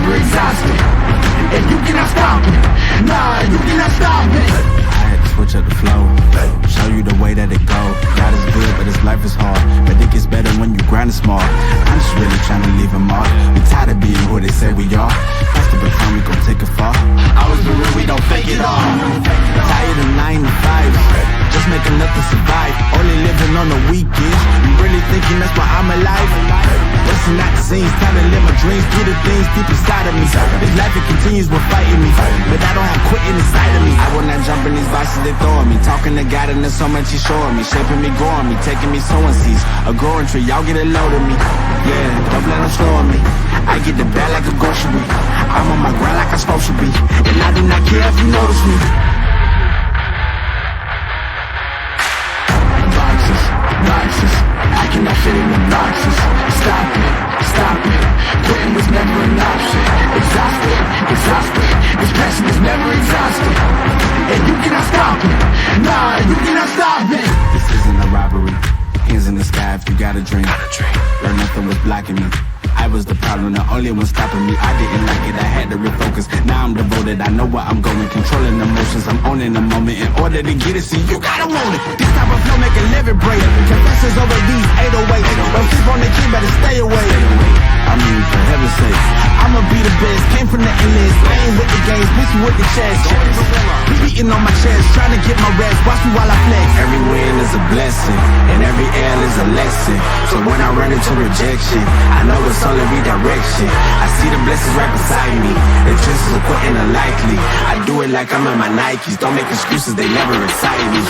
never exhausted, and you cannot stop me. Nah, you cannot stop me. I had to switch up the flow, show you the way that it go. God is good, but his life is hard. But it gets better when you grind it smart. I'm just really trying to leave a mark. We tired of being who they say we are. That's the become, we gon' take it far. Always been real, we don't fake it all. Tired of 9 to 5, just make enough to survive. Only living on the weekends. You really thinking that's why I'm alive? Busting out the scenes, time to live my dreams, do the things deep inside of me. This life, it continues with fighting me, but I don't have quitting inside of me. I will not jump in these boxes they throwing me. Talking to God and there's so much he's showing me. Shaping me, growing me, taking me sowing seeds. A growing tree, y'all get a load of me. Yeah, don't let them slow on me. I get the bag like a grocery. I'm on my grind like I'm supposed to be, and I do not care if you notice me. Boxes, I cannot fit in the boxes. Stop it, quitting was never an option. Exhausted, this passion is never exhausted, and you cannot stop me. Nah, you cannot stop me. This isn't a robbery, hands in the sky if you got a dream. Learn nothing was blocking me. I was the problem, the only one stopping me. I didn't like it, I had to refocus. Now I'm devoted, I know where I'm going. Controlling emotions, I'm owning the moment. In order to get it, see, you gotta want it. This type of flow make a living break. Confessions over these 808. Don't sleep on the key, better stay away. I mean, for heaven's sake, I'ma be the best. Came from the endless, I ain't with the games, bitch with the chest. Beating on my chest, trying to get my rest. Watch me while I flex. Every win is a blessing, and every L is a lesson. So when I run into rejection, I know it's only redirection. I see the blessings right beside me. The chances of quitting are likely. I do it like I'm in my Nikes. Don't make excuses, they never excite me.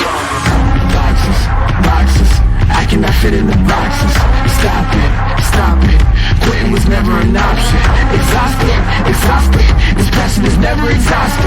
Boxes, I cannot fit in the boxes. Stop it, quitting was never an option. Exhausted, this passion is never exhausted,